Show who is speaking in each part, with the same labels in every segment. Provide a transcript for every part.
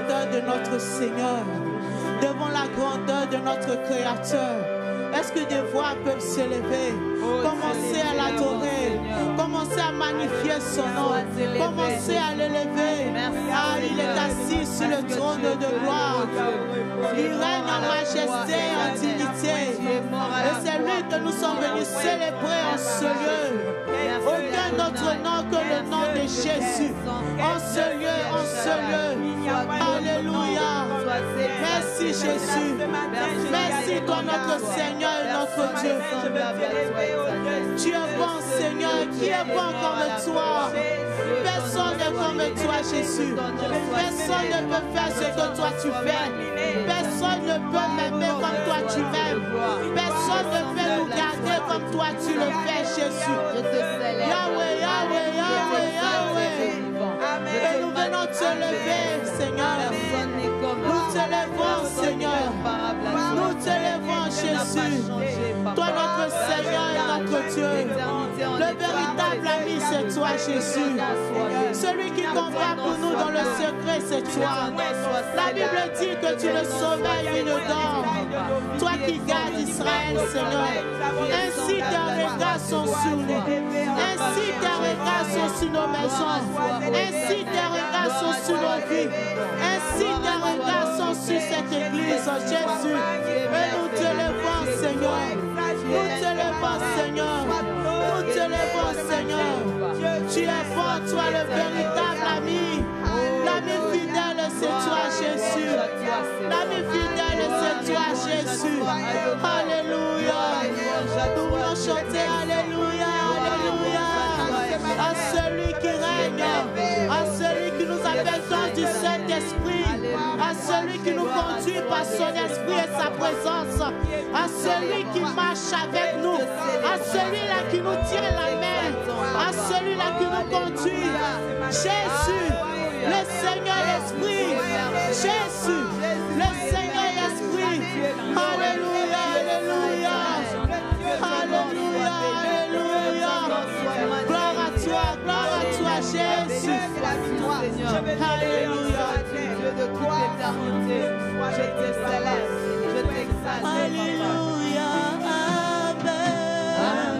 Speaker 1: grandeur de notre Seigneur, devant la grandeur de notre Créateur. Est-ce que des voix peuvent s'élever? Commencez à l'adorer, commencez à magnifier son nom, commencez à l'élever. Ah, il est assis sur le trône de gloire. Il règne en majesté, en dignité. Et c'est lui que nous sommes venus célébrer en ce lieu. Aucun autre nom que le nom de Jésus. En ce lieu, en ce lieu. Alléluia. Merci Jésus. Merci toi notre Seigneur et notre Dieu. Tu es bon Seigneur. Qui est bon comme toi? Personne n'est comme toi Jésus. Personne ne peut faire ce que toi tu fais. Personne ne peut m'aimer comme toi tu m'aimes. Personne ne peut nous garder comme toi tu le fais Jésus. Yahweh, Yahweh, Yahweh, Yahweh. Et nous venons te lever Seigneur. Nous te levons Seigneur. Nous te levons Jésus. Toi notre Seigneur et notre Dieu. Le véritable ami c'est toi Jésus. Celui qui combat pour nous dans le secret c'est toi. La Bible dit que tu le sommeil et le dors. Toi qui gardes Israël Seigneur. Ainsi tes regards sont sur nous. Ainsi tes regards sont sur nos maisons. Ainsi tes regards sont sur nos vies. Ainsi tes regards sont sur cette église Jésus. Et nous te levons Seigneur. Nous te levons Seigneur. Nous te levons Seigneur. Tu es bon, toi le véritable ami. L'ami fidèle c'est toi Jésus. L'ami fidèle c'est toi Jésus. Alléluia. Nous voulons chanter Alléluia, Alléluia. À celui qui règne, à celui qui nous appelle dans du Saint-Esprit, à celui qui nous conduit par son esprit et sa présence, à celui qui marche avec nous, à celui-là qui nous tient la main, à celui-là qui nous conduit. Jésus, le Seigneur Esprit, Jésus, le Seigneur Esprit. Alléluia, Alléluia, Alléluia, Alléluia. Gloire à toi, Jésus. Alléluia.
Speaker 2: Dieu de toute éternité, je te célèbre, je t'exalte.
Speaker 1: Alléluia, Amen.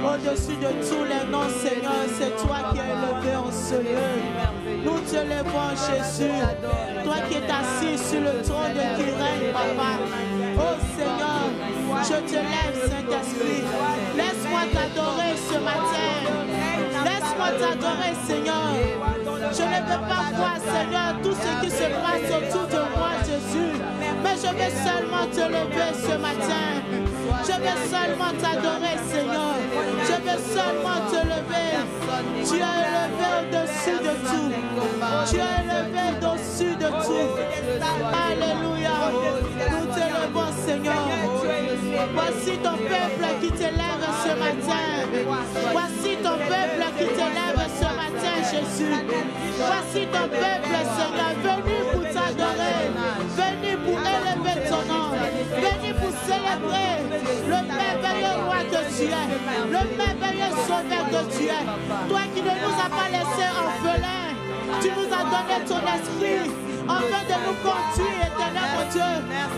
Speaker 2: Au-dessus de tous les noms, Seigneur, c'est toi qui es élevé en ce lieu.
Speaker 1: Nous te levons, Jésus. Toi qui es assis sur le trône qui règne, Papa. Oh Seigneur, je te lève, Saint-Esprit. Laisse-moi t'adorer ce matin. Laisse-moi t'adorer, Seigneur. Je ne veux pas voir, Seigneur, tout ce qui se passe autour de moi, Jésus. Mais je veux seulement te lever ce matin. Je veux seulement t'adorer, Seigneur. Je veux seulement te lever. Tu es élevé au-dessus de tout. Tu es élevé au-dessus de tout. Alléluia. Nous te levons, Seigneur. Voici ton peuple qui t'élève ce matin. Voici ton peuple qui t'élève ce matin, Jésus. Voici ton peuple, Seigneur, venu pour t'adorer, venu pour élever ton nom, venu pour célébrer le merveilleux roi que tu es, le merveilleux sauveur que tu es. Toi qui ne nous as pas laissés orphelins, tu nous as donné ton esprit afin de nous conduire, éternel mon Dieu,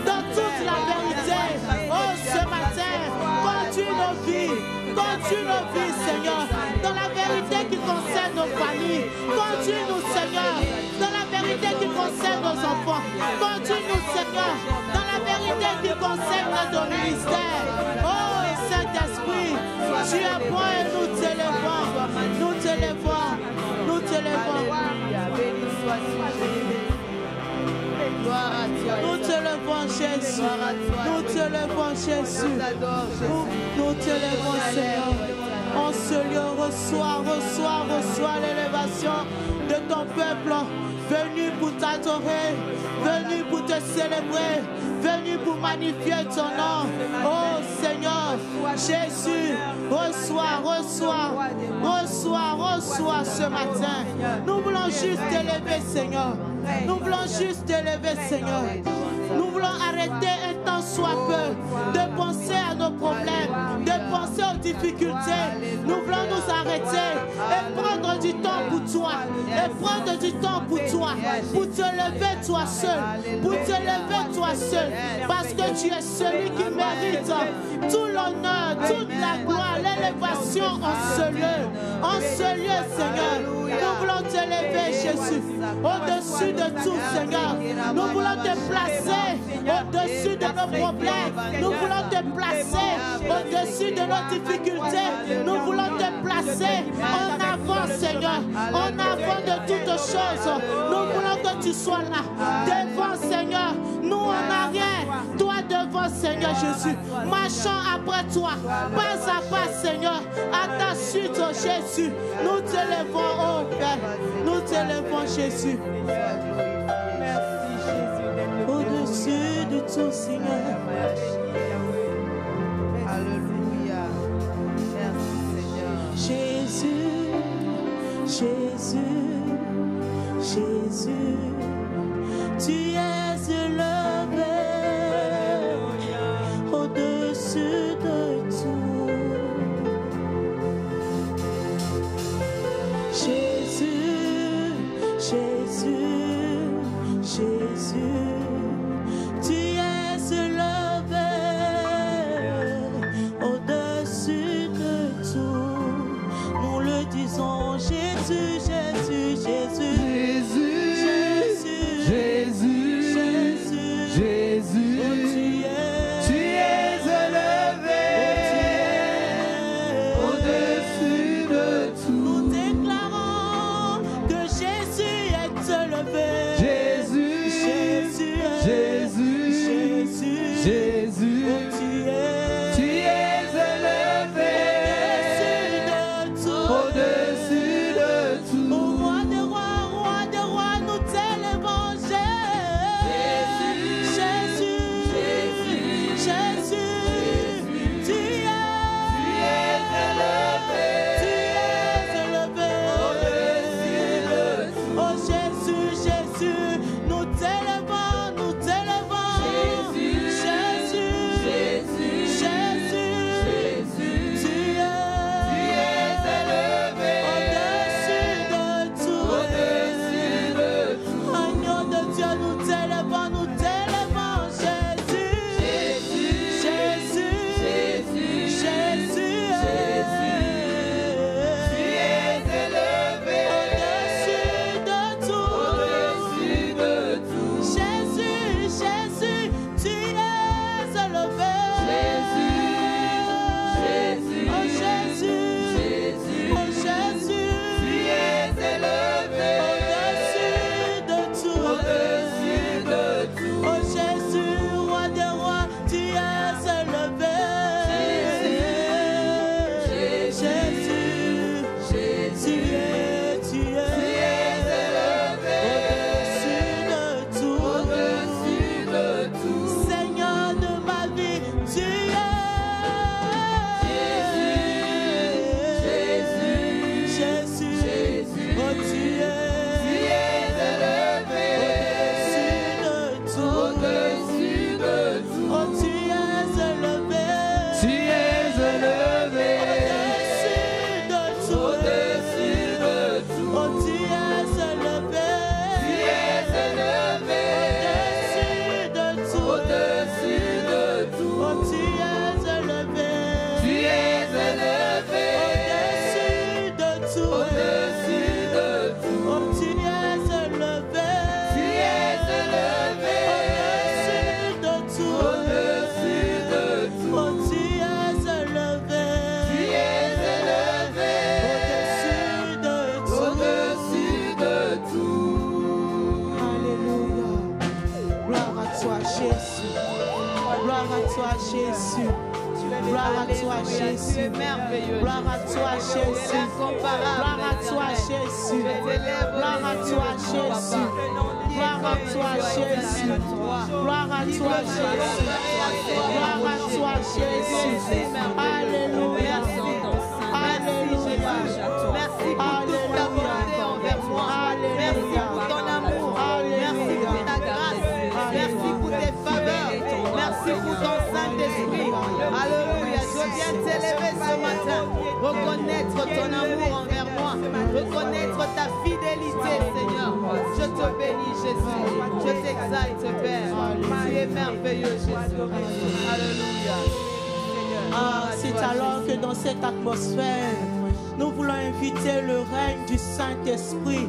Speaker 1: dans toute la vérité. Oh, ce matin, conduis nos vies, Seigneur, dans la vérité qui concerne nos familles. Conduis-nous, Seigneur, dans la vérité qui concerne nos enfants. Conduis-nous, Seigneur, dans la vérité qui concerne notre ministère. Oh, Saint-Esprit, tu es bon et nous t'élevons. Nous t'élevons. Nous t'élevons. Nous te levons, Jésus. Nous te levons, Jésus. Nous te levons, Seigneur. En ce lieu, reçois l'élévation de ton peuple, venu pour t'adorer, venu pour te célébrer, venu pour magnifier ton nom. Oh Seigneur, Jésus, reçois ce matin. Nous voulons juste t'élever, Seigneur. Nous voulons juste t'élever, Seigneur. Nous voulons arrêter un temps soit peu de penser à nos problèmes, de penser aux difficultés. Nous voulons nous arrêter et prendre du temps pour toi. Et prendre du temps pour toi. Pour te lever toi seul. Pour te lever toi seul. Parce que tu es celui qui mérite tout l'honneur, toute la gloire, l'élévation en ce lieu. En ce lieu, Seigneur. Nous voulons te lever, Jésus. Au-dessus de tout, Seigneur. Nous voulons te placer au-dessus de nos problèmes. Nous voulons te placer au-dessus de nos difficultés. Nous voulons te placer en avant, Seigneur. En avant de toutes choses. Nous voulons que tu sois là. Devant, Seigneur. Nous en arrière. Toi devant, Seigneur Jésus. Marchons après toi. Pas à pas, Seigneur. À ta suite, oh Jésus. Nous te levons, oh Père. Nous te levons, Jésus. Au-dessus de tout, Seigneur.
Speaker 2: Alléluia. Merci, Seigneur.
Speaker 1: Jésus, tu es élevé au-dessus de tout. Jésus, tu es élevé au-dessus de tout. Nous le disons, Jésus.
Speaker 2: Jésus,
Speaker 1: Gloire à toi, Jésus. Gloire à toi, Jésus. Gloire à toi, Jésus. Gloire à toi, Jésus. Gloire à toi, Jésus. Gloire à toi, Jésus. Gloire à toi, Jésus. Gloire à toi, Jésus. Alléluia. Alléluia.
Speaker 2: Merci pour toute ta bonté envers moi. Merci pour ton amour. Merci pour ta grâce. Merci pour tes faveurs. Merci pour ton Saint-Esprit. Alléluia. Je viens t'élever ce matin. Reconnaître ton amour envers moi. Reconnaître ta fidélité, Seigneur. Je te bénis, Jésus. Je t'exalte, Père. Tu es merveilleux, Jésus. Alléluia.
Speaker 1: Ah, c'est alors que dans cette atmosphère, nous voulons inviter le règne du Saint-Esprit.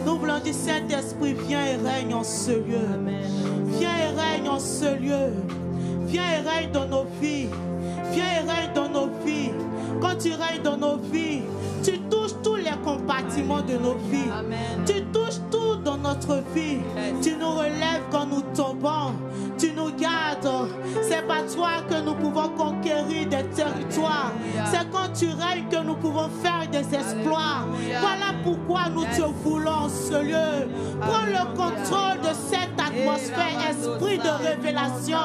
Speaker 1: Nous voulons dire, Saint-Esprit, viens et règne en ce lieu. Viens et règne en ce lieu. Viens et règne dans nos vies. Viens et règne dans nos vies. Quand tu règnes dans nos vies, tu touches tous les compartiments de nos vies. Tu touches tout dans notre vie. Tu nous relèves quand nous tombons. Tu nous gardes. C'est par toi que nous pouvons conquérir des territoires. C'est quand tu règnes que nous pouvons faire des exploits. Voilà pourquoi nous te voulons en ce lieu. Prends le contrôle de cette atmosphère, esprit de révélation.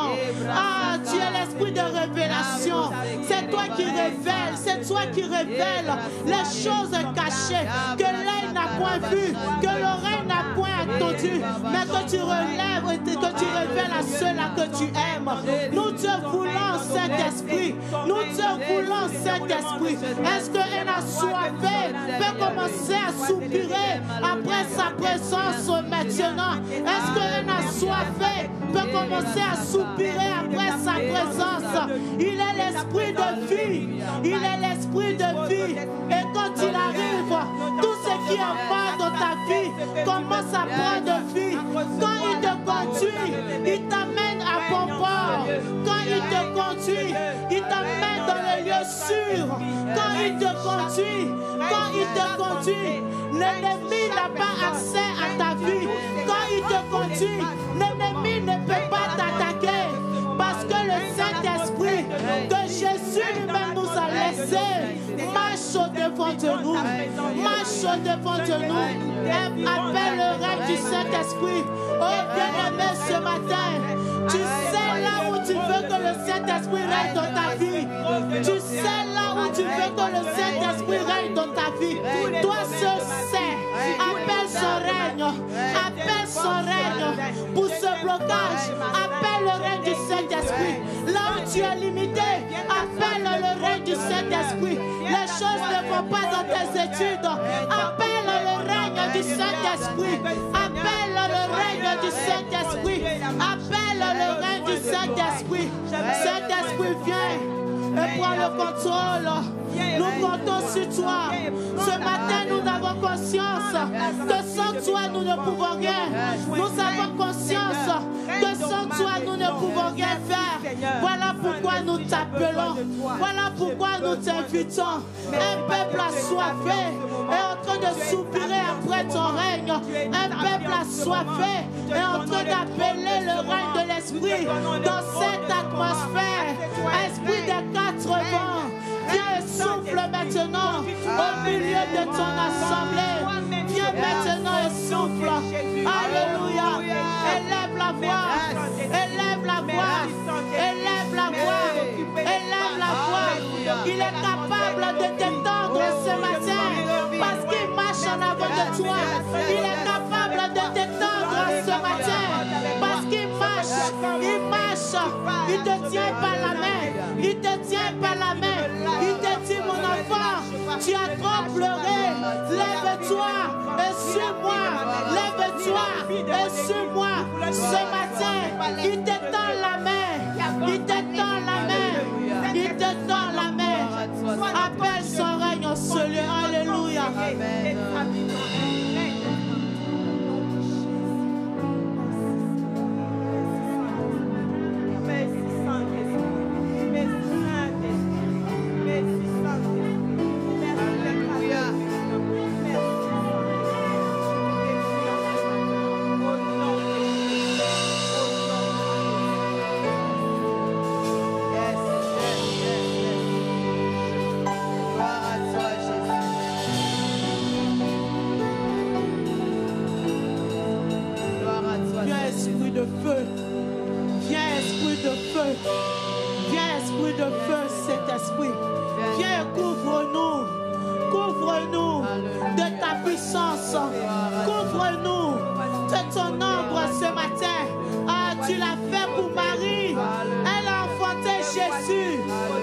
Speaker 1: Ah, tu es l'esprit de révélation. C'est toi qui révèles. C'est toi qui révèles les choses cachées que l'œil n'a point vues, que l'oreille n'a point entendu, mais que tu relèves et que tu révèles à ceux-là que tu aimes. Nous te voulons, Saint-Esprit. Nous te voulons, Saint-Esprit. Est-ce qu'un assoiffé peut commencer à soupirer après sa présence maintenant? Est-ce qu'un assoiffé peut commencer à soupirer après sa présence? Il est l'esprit de vie. Il est l'esprit de vie. Et quand il arrive, tout ce qui est mort dans ta vie commence à prendre vie. Quand il te conduit, il t'amène à bon port. Quand il te conduit, il t'amène dans les lieux sûrs. Quand il te conduit, l'ennemi n'a pas accès à ta vie. Quand il te conduit, l'ennemi ne peut pas t'attaquer. Parce que le Saint-Esprit que Jésus lui-même nous a laissé marche devant de nous. Marche devant de nous. Appelle le règne du Saint-Esprit. Oh bien-aimé, ce matin, tu sais là où tu veux que le Saint-Esprit règne dans ta vie. Tu sais là où tu veux que le Saint-Esprit règne dans ta vie. Toi seul sais. Appelle son règne. Appelle son règne pour ce blocage. Appelle le règne du Saint-Esprit. Là où tu es limité, appelle le règne du Saint-Esprit. Les choses ne vont pas dans tes études. Appelle le règne du Saint-Esprit. Appelle le règne du Saint-Esprit. Appelle le règne du Saint-Esprit. Saint-Esprit, viens et prends le contrôle. Nous comptons sur toi. Ce matin, nous avons conscience que sans toi, nous ne pouvons rien. Nous avons conscience que sans toi, nous ne pouvons rien faire. Voilà pourquoi nous t'appelons. Voilà pourquoi nous t'invitons. Un peuple assoiffé est en train de soupirer après ton règne. Un peuple assoiffé est en train d'appeler le règne de l'Esprit dans cette atmosphère. Esprit des 4 vents. Viens et souffle maintenant au milieu de ton assemblée. Viens maintenant et souffle. Alléluia. Élève la voix. Élève la voix. Élève la voix. Élève la voix. Il est capable de t'étendre ce matin parce qu'il marche en avant de toi. Il est capable de t'étendre ce matin parce qu'il marche. Il marche. Il te tient par la main. Il te tient par la main. Il te dit, mon enfant, tu as trop pleuré. Lève-toi et suis-moi. Lève-toi et suis-moi. Ce matin, il te tend la main. Il te tend la main. Il te tend la main. Appelle son règne en ce lieu. Alléluia. Viens, esprit de feu, Saint-Esprit. Viens et couvre-nous. Couvre-nous de ta puissance. Couvre-nous de ton ombre ce matin. Ah, tu l'as fait pour Marie. Elle a enfanté Jésus.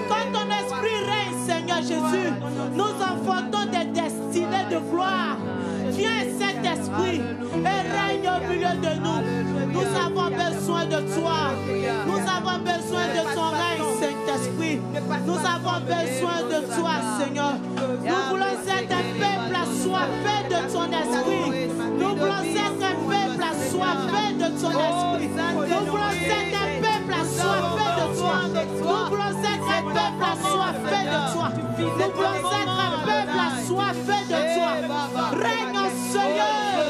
Speaker 1: Quand ton esprit règne, Seigneur Jésus, nous enfantons des destinées de gloire. Viens, Saint-Esprit, et règne au milieu de nous. Nous avons besoin de toi. Nous avons besoin de ton règne, Saint-Esprit. Nous avons besoin de toi, Seigneur. Nous voulons être un peuple assoiffé de ton esprit. Nous voulons être un peuple assoiffé de ton esprit. Nous voulons être un peuple assoiffé de toi. Nous voulons être un peuple assoiffé de toi. Nous voulons être un peuple assoiffé de toi. Règne, Seigneur.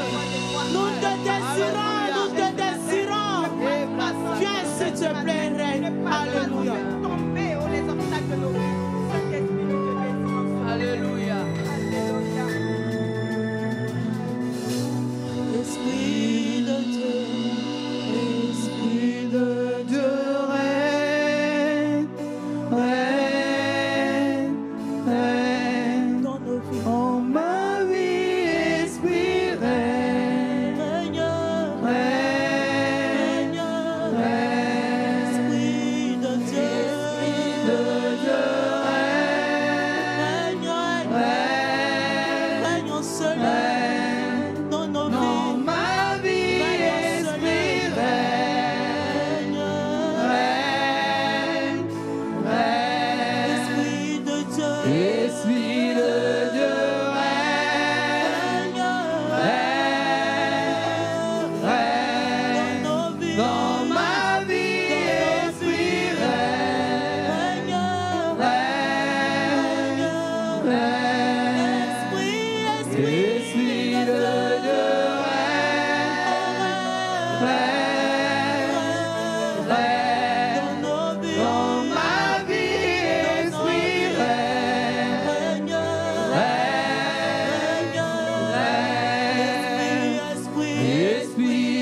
Speaker 1: Nous te désirons, nous te désirons. Viens, s'il te plaît, règne. Alléluia.
Speaker 2: Alléluia.
Speaker 1: Esprit de Dieu, Esprit de Dieu, règne, règne, règne dans nos vies. En ma vie, Esprit règne, règne, règne, règne. Esprit de Dieu, règne, règne, règne en cela. Dans nos vies, Esprit règne, règne, règne. Esprit de Dieu, règne, règne dans nos vies. Dans ma vie, Esprit règne, règne, règne. Esprit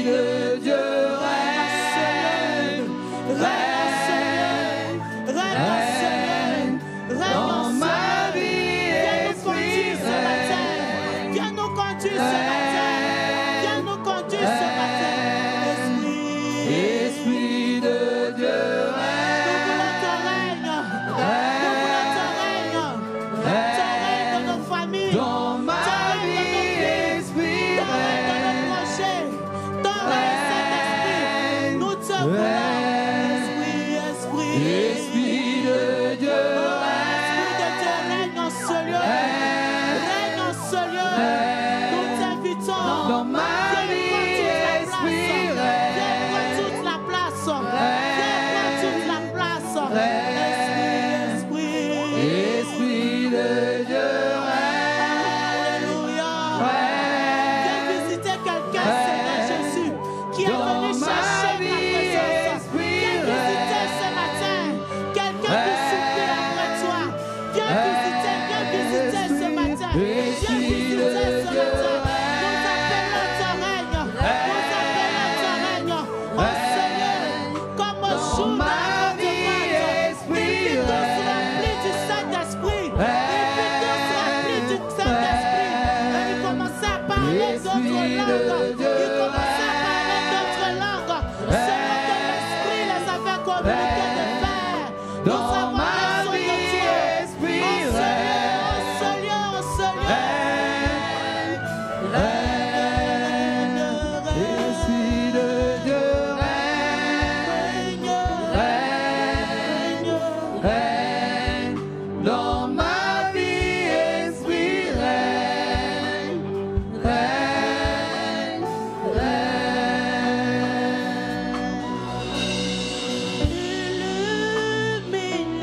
Speaker 1: de Dieu.
Speaker 2: Illumine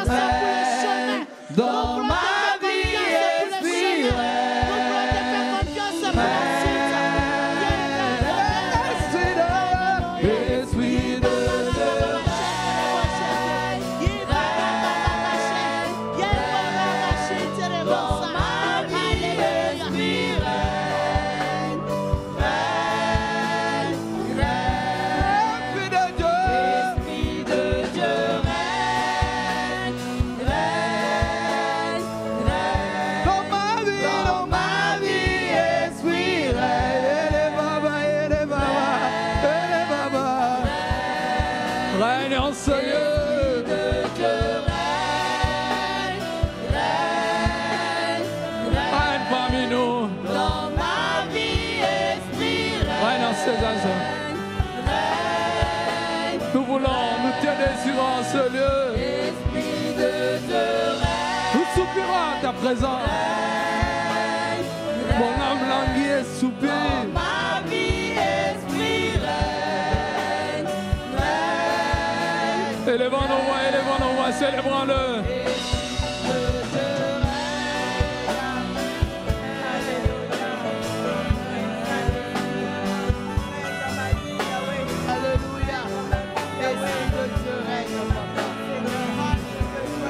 Speaker 1: confiance pour le chemin.
Speaker 3: Dans ma vie, esprit vrai.
Speaker 1: Nous voulons te faire confiance pour la suite.
Speaker 3: Esprit de nous voulons nous tenir sur ce lieu. Nous soupirons à ta présence. Mon âme languit et soupire. Élevons nos voix, célébrons-le.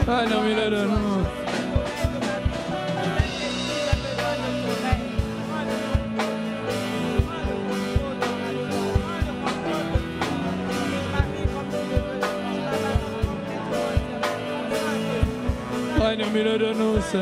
Speaker 3: Ah non, mais là, non. Ah non, mais là, non, ça.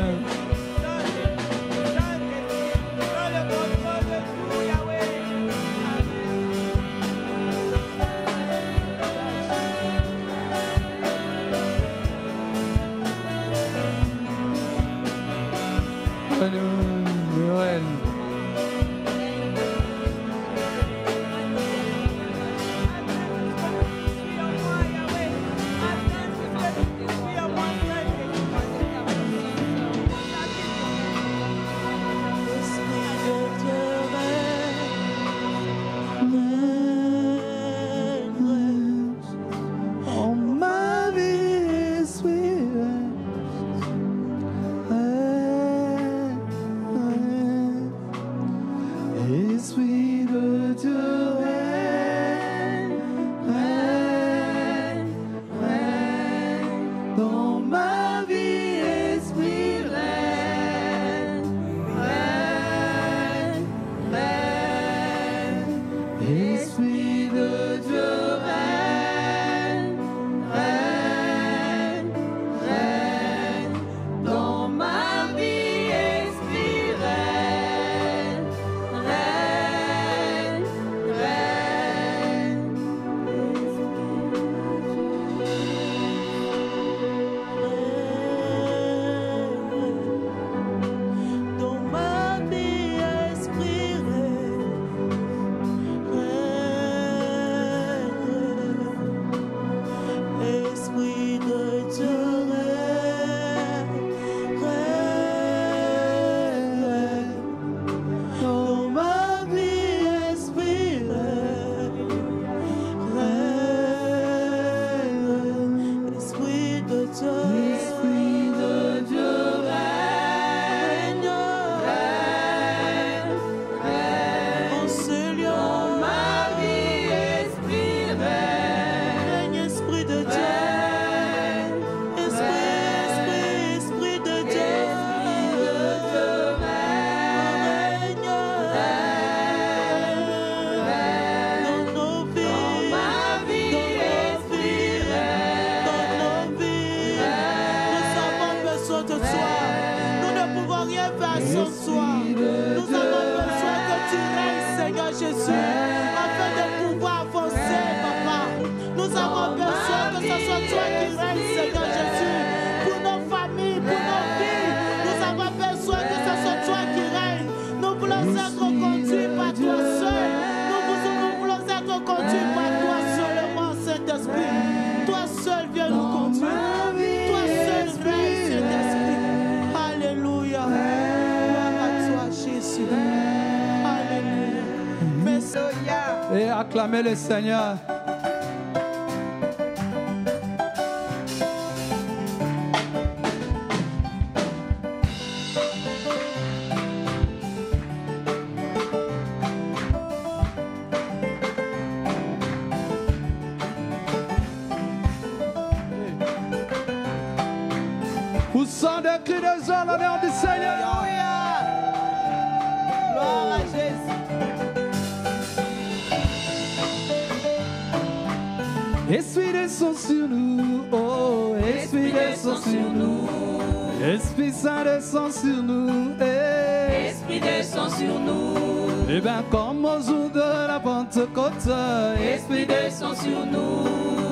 Speaker 3: Et acclamez le Seigneur. Poussons des cris de joie l'honneur du Seigneur.
Speaker 2: Alléluia. Gloire à Jésus.
Speaker 3: Esprit descend sur nous, oh, Esprit descend sur nous. Esprit Saint descend sur nous,
Speaker 2: Esprit descend sur nous.
Speaker 3: Et bien comme au jour de la Pentecôte,
Speaker 2: Esprit descend sur nous.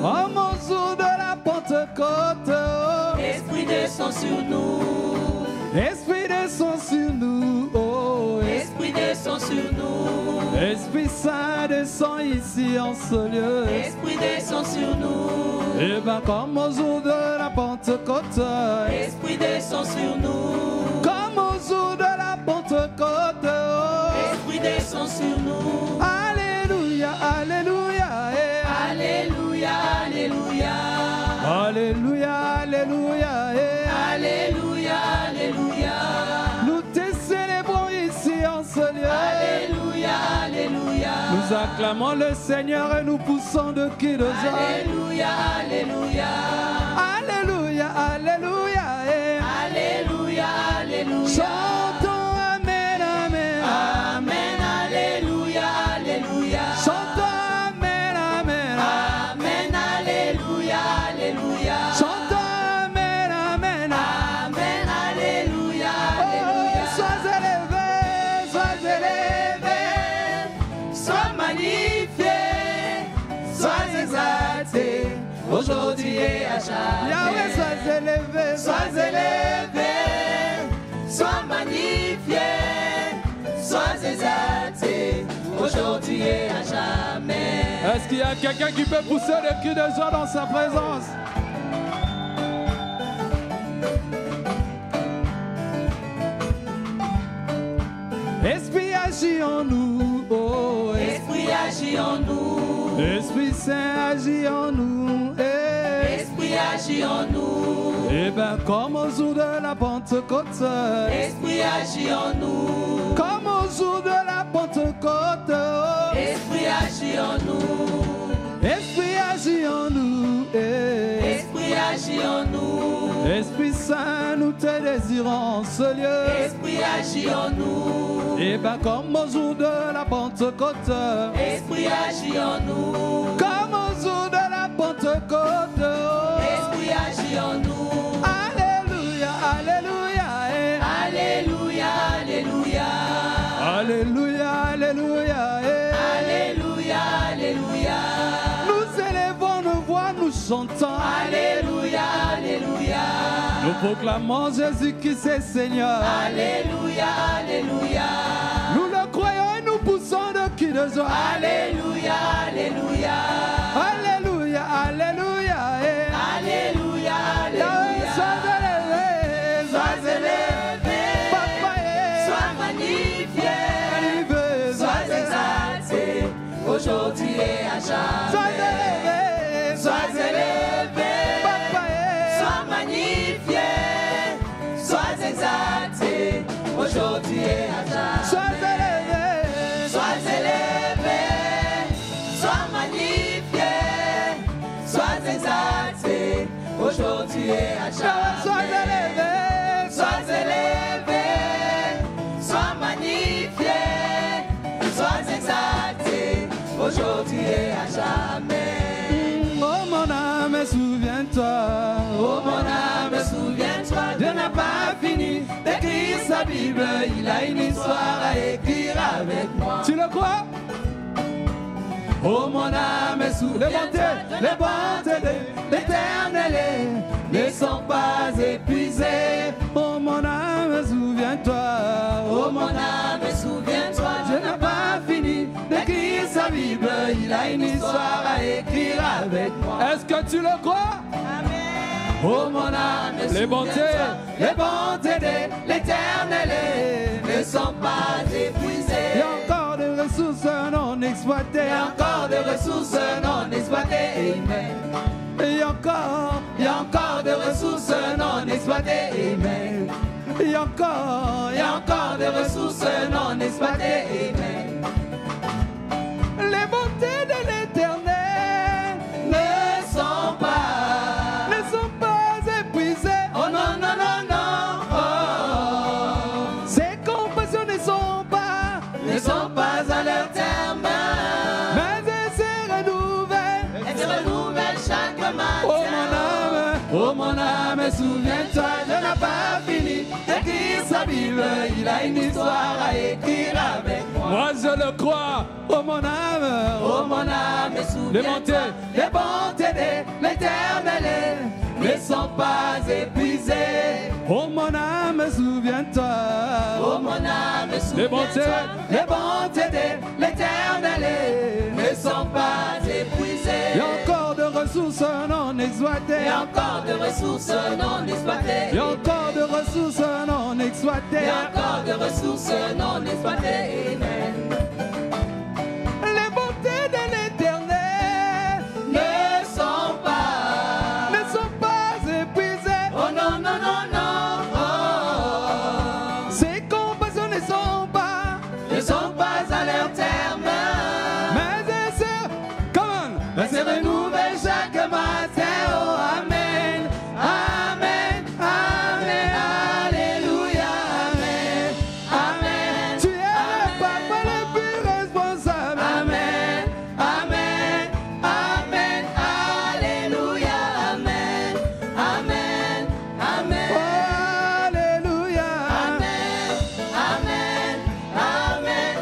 Speaker 3: Comme au jour de la Pentecôte, oh,
Speaker 2: Esprit descend sur nous.
Speaker 3: Esprit descend sur nous, oh,
Speaker 2: Esprit descend sur nous.
Speaker 3: Esprit Saint descend ici en ce lieu.
Speaker 2: Esprit descend sur nous.
Speaker 3: Et bien comme au jour de la Pentecôte,
Speaker 2: Esprit descend sur nous.
Speaker 3: comme au jour de la Pentecôte, oh,
Speaker 2: Esprit descend sur nous.
Speaker 3: Alléluia, Alléluia,
Speaker 2: Alléluia, Alléluia.
Speaker 3: Alléluia, Alléluia,
Speaker 2: Alléluia, Alléluia.
Speaker 3: Nous te célébrons ici en ce lieu.
Speaker 2: Alléluia, Alléluia.
Speaker 3: Nous acclamons le Seigneur et nous poussons de cris de joie.
Speaker 2: Alléluia, Alléluia.
Speaker 3: Alléluia, Alléluia,
Speaker 2: Alléluia, Alléluia.
Speaker 3: Chantons Amen, Amen.
Speaker 2: Amen, Alléluia, Alléluia.
Speaker 3: Chantons Amen, Amen.
Speaker 2: Amen, Alléluia, Alléluia.
Speaker 3: Chantons Amen, Amen.
Speaker 2: Amen, Alléluia,
Speaker 3: Oh,
Speaker 2: Alléluia.
Speaker 3: sois élevé, sois élevé.
Speaker 2: Sois magnifié, sois exalté, aujourd'hui et à
Speaker 3: Yahweh,
Speaker 2: jamais.
Speaker 3: sois élevé,
Speaker 2: Sois élevé, sois magnifié, sois exalté, aujourd'hui et à jamais.
Speaker 3: Est-ce qu'il y a quelqu'un qui peut pousser le cri de joie dans sa présence? Esprit agit en nous, oh,
Speaker 2: Esprit agit en nous,
Speaker 3: Esprit Saint agit en nous,
Speaker 2: Esprit agit en nous,
Speaker 3: Et bien comme au jour de la Pentecôte,
Speaker 2: Esprit agit en nous,
Speaker 3: comme au jour de la Pentecôte, oh,
Speaker 2: Esprit agit en nous,
Speaker 3: Esprit agit en nous,
Speaker 2: Esprit agit en nous,
Speaker 3: Esprit Saint, nous te désirons en ce lieu.
Speaker 2: Esprit agit en nous,
Speaker 3: Et bien comme au jour de la Pentecôte,
Speaker 2: Esprit agit en nous,
Speaker 3: comme au jour de la Pentecôte, oh,
Speaker 2: Esprit agit en nous.
Speaker 3: Alléluia, Alléluia,
Speaker 2: Alléluia, Alléluia.
Speaker 3: Alléluia, Alléluia,
Speaker 2: Alléluia, Alléluia.
Speaker 3: Nous élevons nos voix, nous chantons.
Speaker 2: Alléluia, Alléluia.
Speaker 3: Nous proclamons Jésus-Christ est Seigneur.
Speaker 2: Alléluia, Alléluia.
Speaker 3: Nous le croyons et nous poussons de cris de joie.
Speaker 2: Alléluia, Alléluia.
Speaker 3: Alléluia, Alléluia,
Speaker 2: Alléluia,
Speaker 3: Yahweh,
Speaker 2: Alléluia.
Speaker 3: sois élevé,
Speaker 2: Sois élevé,
Speaker 3: Papa,
Speaker 2: sois magnifié,
Speaker 3: élevé,
Speaker 2: sois exalté, aujourd'hui et à
Speaker 3: sois
Speaker 2: jamais.
Speaker 3: élevé,
Speaker 2: Sois élevé,
Speaker 3: Papa,
Speaker 2: sois magnifié, sois exalté, aujourd'hui et à jamais.
Speaker 3: sois élevé,
Speaker 2: Sois élevé, sois magnifié, sois exalté, aujourd'hui et à
Speaker 3: Yahweh, sois
Speaker 2: jamais.
Speaker 3: élevé,
Speaker 2: Sois élevé, sois magnifié, sois exalté, aujourd'hui et à jamais.
Speaker 3: Oh mon âme, souviens-toi.
Speaker 2: Oh mon âme, souviens-toi, Dieu n'a pas fini d'écrire sa Bible, il a une histoire à écrire avec moi.
Speaker 3: Tu le crois?
Speaker 2: Oh mon âme, souviens-toi,
Speaker 3: les bontés de
Speaker 2: l'Éternel ne sont pas épuisées.
Speaker 3: Oh mon âme, souviens-toi.
Speaker 2: Oh mon âme, souviens-toi, Dieu n'a pas fini d'écrire sa Bible, il a une histoire à écrire avec moi.
Speaker 3: Est-ce que tu le crois?
Speaker 2: Oh mon âme,
Speaker 3: Les bontés.
Speaker 2: souviens-toi, les bontés de l'Éternel ne sont pas
Speaker 3: Il y
Speaker 2: épuisées.
Speaker 3: a encore des ressources non exploitées.
Speaker 2: Il y a encore des ressources non exploitées. Amen.
Speaker 3: Il y a encore,
Speaker 2: Il y a encore des ressources non exploitées. Amen.
Speaker 3: il y a encore,
Speaker 2: Il y a encore des ressources non exploitées. Amen.
Speaker 3: les bontés de l'Éternel
Speaker 2: Ne sont pas
Speaker 3: épuisées.
Speaker 2: Oh non, non, non,
Speaker 3: âme, souviens-toi, je n'ai pas fini d'écrire sa Bible. Il a une histoire à écrire avec moi.
Speaker 4: Moi je le crois.
Speaker 3: Oh mon âme, souviens-toi, les bontés de l'Éternel ne sont pas épuisées. Oh mon âme, souviens-toi. Oh mon âme, souviens-toi, les bontés de l'Éternel ne sont pas épuisées. Il y a encore de ressources non exploitées. Il y a encore de ressources non exploitées. Il y a encore de ressources non exploitées. Il y a encore de ressources non exploitées. Amen. Les bontés de l'Éternel ne sont pas épuisées. Oh non, non, non, non. Oh. Ses compassions ne sont pas à leur terme. Mais elles se renouvellent chaque matin. Oh, amen, amen, amen, alléluia, amen, amen. Tu es le papa le plus responsable. Amen, amen, amen, alléluia, amen, amen, amen. Oh, alléluia, amen, amen, amen,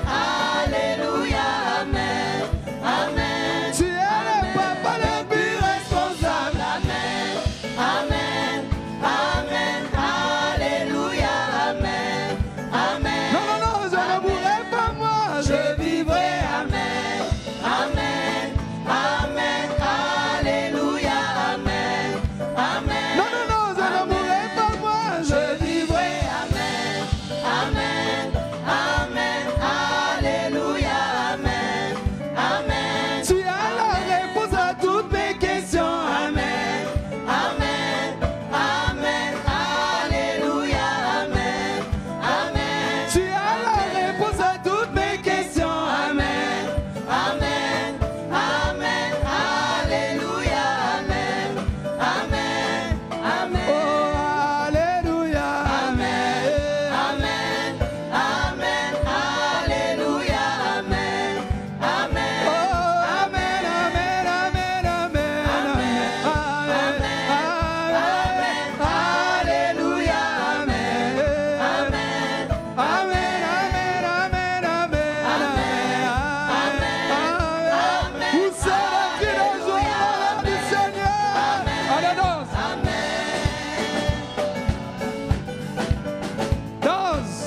Speaker 3: alléluia, amen, amen. Tu es le papa le plus responsable. Amen, amen, amen, alléluia, amen, amen. Non, non, non, je ne mourrai pas moi, je vivrai. Amen, amen, amen, alléluia, amen, amen. Non, non, non, je ne mourrai pas moi, je vivrai. Amen, amen, amen, alléluia, amen, amen. Tu as la réponse à toutes mes questions. Amen, amen, amen, alléluia, amen, amen. Tu as la réponse à toutes mes questions. Amen, amen, amen, alléluia, amen, amen, amen. Oh, alléluia, amen, amen, amen, alléluia, amen, amen. Oh, amen, amen, amen, amen, amen, amen, alléluia, amen, amen, amen, amen, amen, amen. Où seras-tu le jour du Seigneur? Allez, danse. Danse.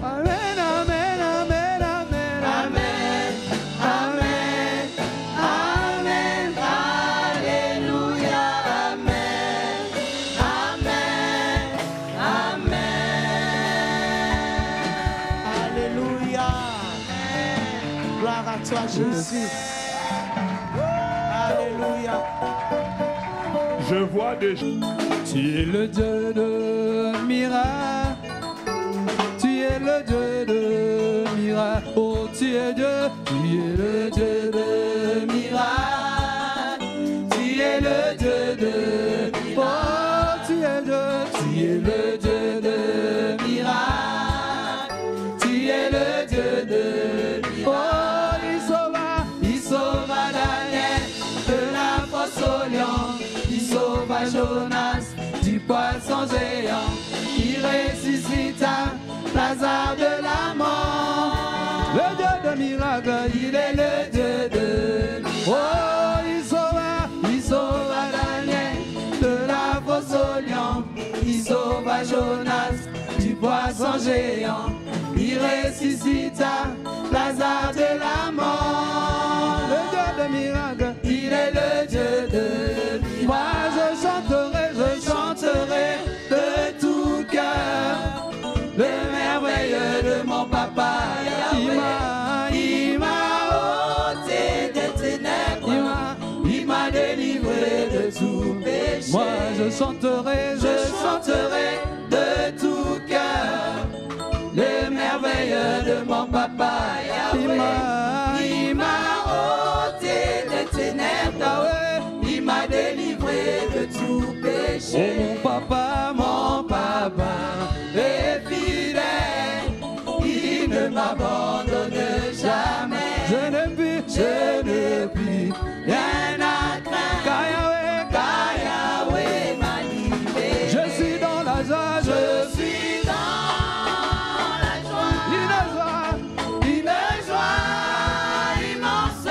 Speaker 3: Amen, amen, amen, amen, amen, amen, amen, alléluia, amen, amen, amen.
Speaker 1: Alléluia. Gloire à toi, Jésus. Alléluia.
Speaker 4: Je vois déjà.
Speaker 3: Tu es le Dieu de miracles. Tu es le Dieu de miracles. Oh, tu es Dieu. Tu es le Dieu de miracles. Tu es le Dieu de miracles. Oh, tu es Dieu. Tu es le Dieu de miracles. Tu es le Dieu de miracles. Oh, il sauva Daniel de la fosse au lion. Il sauva Jonas du poisson géant. Il ressuscita Lazare de la mort. Le Dieu de miracle, il est le Dieu de miracle. Oh, il sauva Daniel de la fosse au lion. Il sauva Jonas du poisson géant. Il ressuscita Lazare de la mort. Le Dieu de miracle, il est le Dieu de miracle. Moi je chanterai de tout cœur le merveilleux de mon papa. Il m'a ôté des ténèbres, il m'a délivré de tout péché. Moi je chanterai de tout cœur le merveilleux de mon papa Yahweh. Il m'a ôté des ténèbres, il m'a délivré de tout péché. Oh mon papa est fidèle, il ne m'abandonne jamais. Je ne puis rien à craindre, car Yahweh m'a libéré. Je suis dans la joie, je suis dans la joie, une joie immense.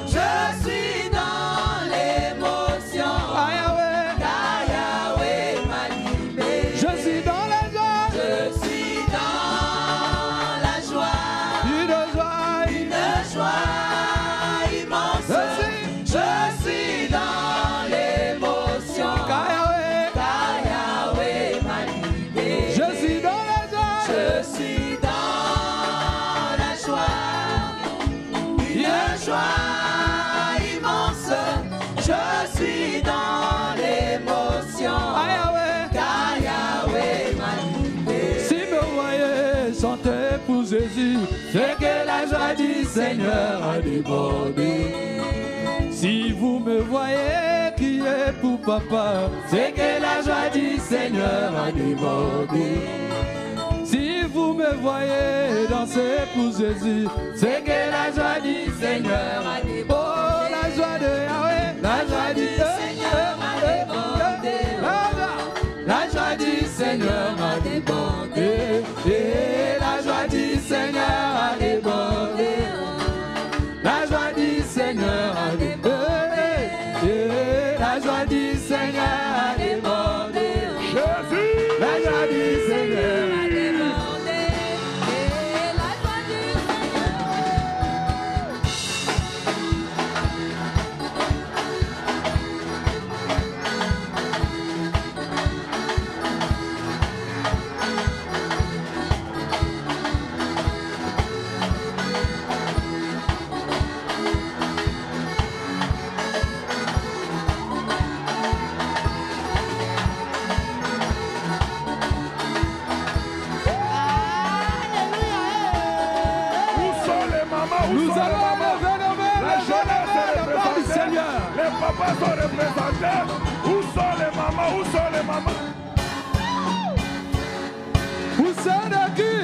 Speaker 3: Je suis dans l'émotion, car Yahweh m'a libéré. Je suis dans la joie, je suis dans la joie, une joie immense. Je suis dans l'émotion, car Yahweh m'a libéré. Je suis dans la joie, je suis dans la joie, une joie immense. Je suis dans l'émotion, car Yahweh m'a libéré. Si me voyez chanter pour Jésus, c'est que la joie du Seigneur a débordé. Si vous me voyez crier pour papa, c'est que la joie du Seigneur a débordé. Si vous me voyez danser pour Jésus, c'est que la joie du Seigneur a débordé. Oh, la joie de Yahweh, la joie du Seigneur a débordé. La joie du Seigneur a débordé. Et la joie du Seigneur a débordé. La joie du Seigneur a débordé. La joie du Seigneur a débordé. Jésus. La joie du Seigneur a débordé. La joie du
Speaker 4: Nous allons lever la jeunesse du Seigneur. Les papas sont représentés. Où sont les mamans? Où sont les mamans?
Speaker 3: Où sont les qui?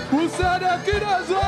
Speaker 3: Poussez de qui de joie.